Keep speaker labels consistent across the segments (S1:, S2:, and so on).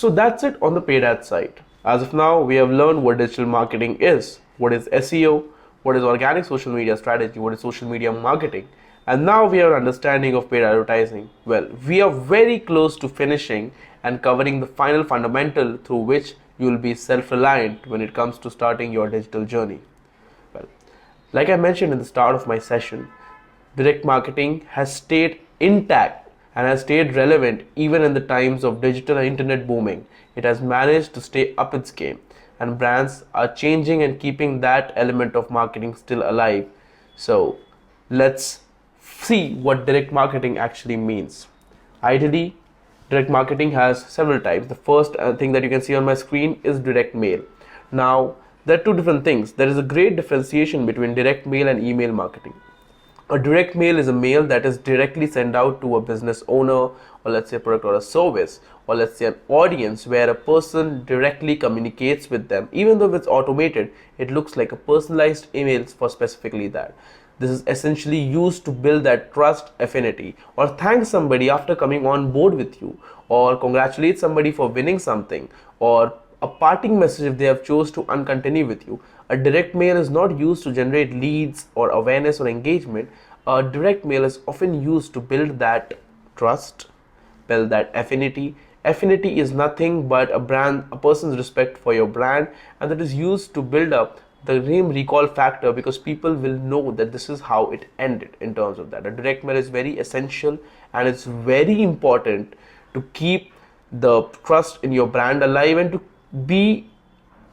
S1: So that's it on the paid ad side. As of now, we have learned what digital marketing is, what is SEO, what is organic social media strategy, what is social media marketing, and now we have an understanding of paid advertising. Well, we are very close to finishing and covering the final fundamental through which you will be self-reliant when it comes to starting your digital journey. Well, like I mentioned in the start of my session, direct marketing has stayed intact and has stayed relevant even in the times of digital and internet booming. It has managed to stay up its game, and brands are changing and keeping that element of marketing still alive. So let's see what direct marketing actually means. Ideally, direct marketing has several types. The first thing that you can see on my screen is direct mail. Now, there are two different things. There is a great differentiation between direct mail and email marketing. A direct mail is a mail that is directly sent out to a business owner, or let's say a product or a service, or let's say an audience, where a person directly communicates with them. Even though it's automated, it looks like a personalized email for specifically that. This is essentially used to build that trust, affinity, or thank somebody after coming on board with you, or congratulate somebody for winning something, or a parting message if they have chose to uncontinue with you. A direct mail is not used to generate leads or awareness or engagement. A direct mail is often used to build that trust, build that affinity. Affinity is nothing but a person's respect for your brand, and that is used to build up the name recall factor, because people will know that this is how it ended in terms of that. A direct mail is very essential, and it's very important to keep the trust in your brand alive and to be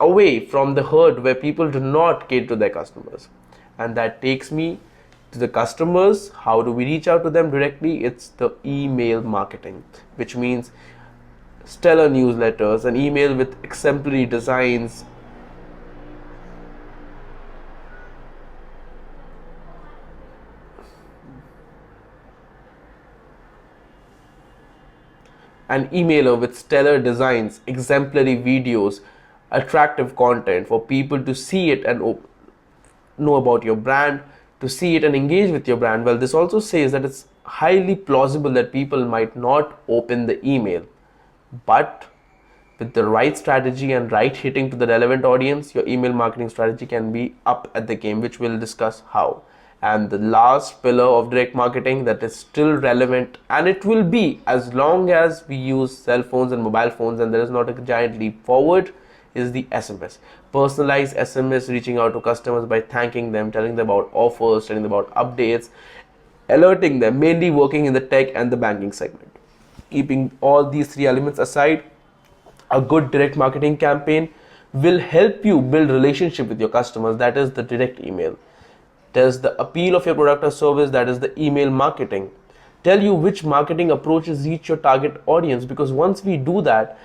S1: away from the herd where people do not cater to their customers. And that takes me to the customers. How do we reach out to them directly? It's the email marketing, which means stellar newsletters, an email with exemplary designs, an emailer with stellar designs, exemplary videos, attractive content for people to see it and know about your brand, to see it and engage with your brand. Well, this also says that it's highly plausible that people might not open the email, but with the right strategy and right hitting to the relevant audience, your email marketing strategy can be up at the game, which we'll discuss how. And the last pillar of direct marketing that is still relevant, and it will be as long as we use cell phones and mobile phones and there is not a giant leap forward, is the SMS. Personalized SMS, reaching out to customers by thanking them, telling them about offers, telling them about updates, alerting them, mainly working in the tech and the banking segment. Keeping all these three elements aside, a good direct marketing campaign will help you build relationship with your customers. That is the direct email. There's the appeal of your product or service. That is the email marketing. Tell you which marketing approaches reach your target audience, because once we do that,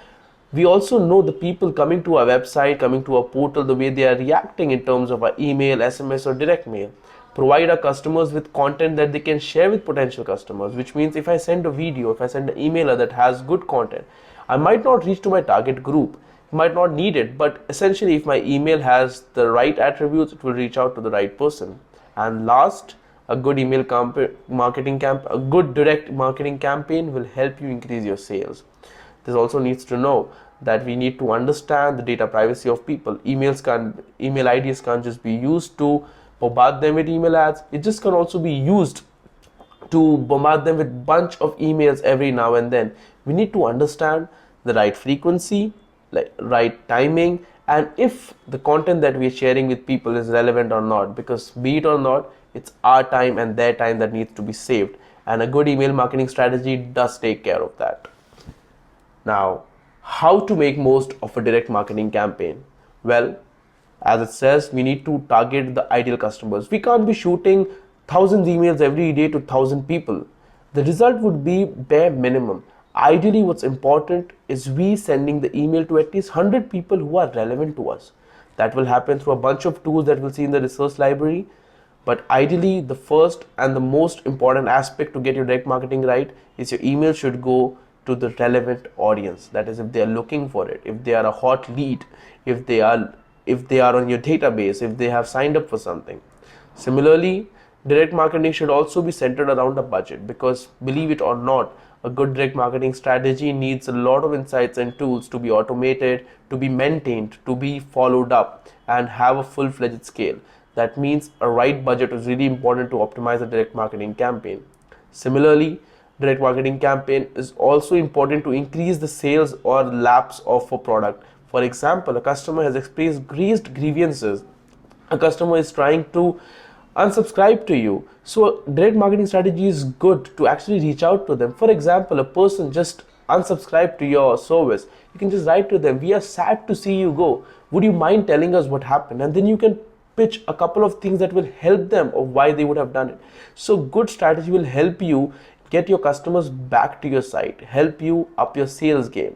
S1: we also know the people coming to our website, coming to our portal, the way they are reacting in terms of our email, SMS, or direct mail. Provide our customers with content that they can share with potential customers, which means if I send a video, if I send an emailer that has good content, I might not reach to my target group, might not need it, but essentially if my email has the right attributes, it will reach out to the right person. And last, a good email a good direct marketing campaign will help you increase your sales. This also needs to know that we need to understand the data privacy of people. Email IDs can't just be used to bombard them with email ads. It just can also be used to bombard them with bunch of emails every now and then. We need to understand the right frequency, like right timing, and if the content that we are sharing with people is relevant or not, because be it or not, it's our time and their time that needs to be saved, and a good email marketing strategy does take care of that. Now, how to make most of a direct marketing campaign? Well, as it says, we need to target the ideal customers. We can't be shooting thousands emails every day to 1,000 people. The result would be bare minimum. Ideally, what's important is we sending the email to at least 100 people who are relevant to us. That will happen through a bunch of tools that we'll see in the resource library. But ideally, the first and the most important aspect to get your direct marketing right is your email should go to the relevant audience. That is, if they are looking for it, if they are a hot lead, if they are on your database, if they have signed up for something. Similarly, Direct marketing should also be centered around a budget, because believe it or not, a good direct marketing strategy needs a lot of insights and tools to be automated, to be maintained, to be followed up, and have a full-fledged scale. That means a right budget is really important to optimize a direct marketing campaign. Similarly, direct marketing campaign is also important to increase the sales or lapse of a product. For example, a customer has expressed grievances. A customer is trying to unsubscribe to you. So direct marketing strategy is good to actually reach out to them. For example, a person just unsubscribed to your service. You can just write to them, we are sad to see you go. Would you mind telling us what happened? And then you can pitch a couple of things that will help them of why they would have done it. So good strategy will help you get your customers back to your site, help you up your sales game.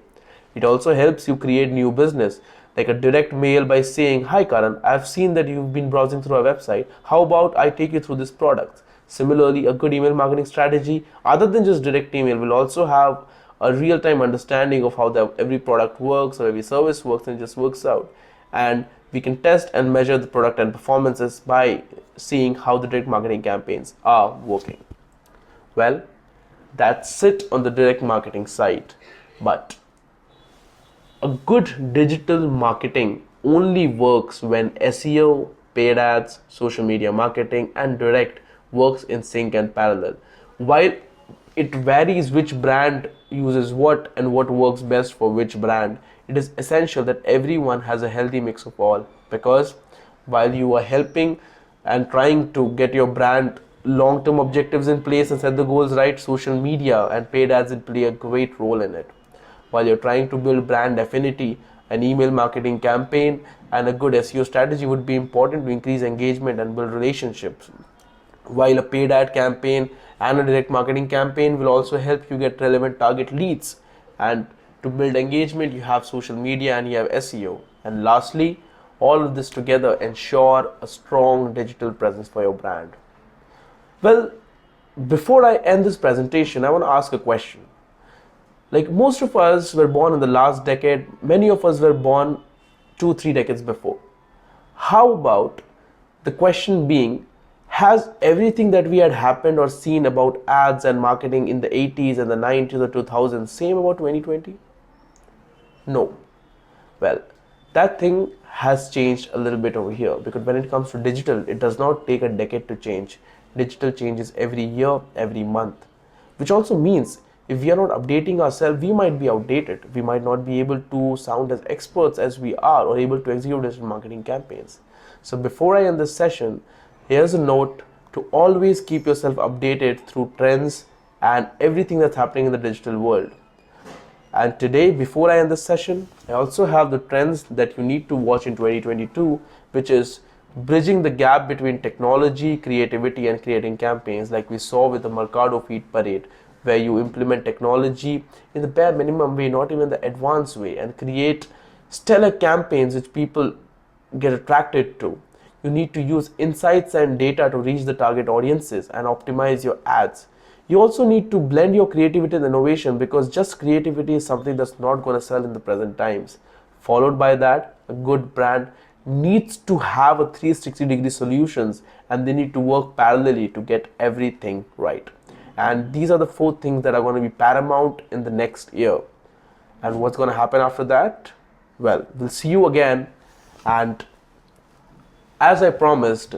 S1: It also helps you create new business, like a direct mail by saying, hi Karan, I've seen that you've been browsing through our website. How about I take you through this product? Similarly, a good email marketing strategy, other than just direct email, will also have a real-time understanding of how every product works or every service works, and just works out. And we can test and measure the product and performances by seeing how the direct marketing campaigns are working. Well, that's it on the direct marketing side. But a good digital marketing only works when SEO, paid ads, social media marketing, and direct works in sync and parallel. While it varies which brand uses what and what works best for which brand, it is essential that everyone has a healthy mix of all, because while you are helping and trying to get your brand long-term objectives in place and set the goals right, social media and paid ads will play a great role in it. While you're trying to build brand affinity, an email marketing campaign and a good SEO strategy would be important to increase engagement and build relationships. While a paid ad campaign and a direct marketing campaign will also help you get relevant target leads. And to build engagement, you have social media and you have SEO. And lastly, all of this together ensure a strong digital presence for your brand. Well, before I end this presentation, I want to ask a question. Like, most of us were born in the last decade, many of us were born 2-3 decades before. How about the question being, has everything that we had happened or seen about ads and marketing in the 80s and the 90s or 2000s same about 2020? No. Well, that thing has changed a little bit over here, because when it comes to digital, it does not take a decade to change. Digital changes every year, every month, which also means if we are not updating ourselves, we might be outdated. We might not be able to sound as experts as we are or able to execute digital marketing campaigns. So before I end this session, here's a note to always keep yourself updated through trends and everything that's happening in the digital world. And today, before I end this session, I also have the trends that you need to watch in 2022, which is bridging the gap between technology, creativity, and creating campaigns, like we saw with the Mercado Feed Parade, where you implement technology in the bare minimum way, not even the advanced way, and create stellar campaigns which people get attracted to. You need to use insights and data to reach the target audiences and optimize your ads. You also need to blend your creativity and innovation, because just creativity is something that's not going to sell in the present times. Followed by that, a good brand needs to have a 360-degree solutions, and they need to work parallelly to get everything right. And these are the 4 things that are going to be paramount in the next year. And what's going to happen after that? Well, we'll see you again. And as I promised,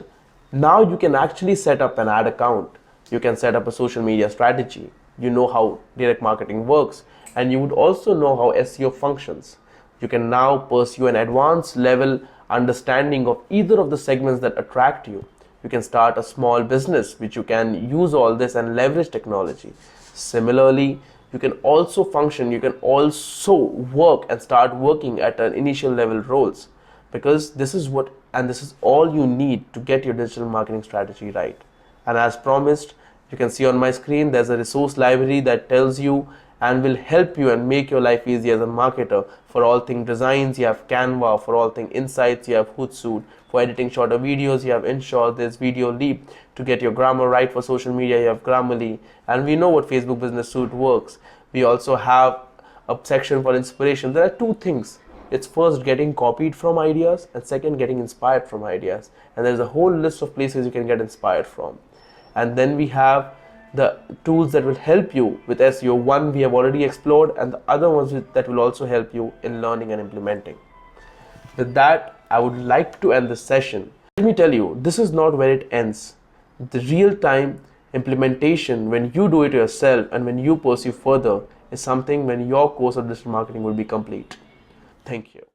S1: now you can actually set up an ad account. You can set up a social media strategy. You know how direct marketing works, and you would also know how SEO functions. You can now pursue an advanced level understanding of either of the segments that attract you. You can start a small business which you can use all this and leverage technology. Similarly, you can also function, you can also work and start working at an initial level roles, because this is what and this is all you need to get your digital marketing strategy right. And as promised, you can see on my screen there's a resource library that tells you and will help you and make your life easy as a marketer. For all things designs, you have Canva. For all things insights, you have Hootsuite. For editing shorter videos, you have InShot. There's Video Leap. To get your grammar right for social media, you have Grammarly. And we know what Facebook Business Suite works. We also have a section for inspiration. There are 2 things. It's first getting copied from ideas, and second getting inspired from ideas. And there's a whole list of places you can get inspired from. And then we have the tools that will help you with SEO. One we have already explored, and the other ones that will also help you in learning and implementing. With that, I would like to end this session. Let me tell you, this is not where it ends. The real time implementation, when you do it yourself and when you pursue further, is something when your course of digital marketing will be complete. Thank you.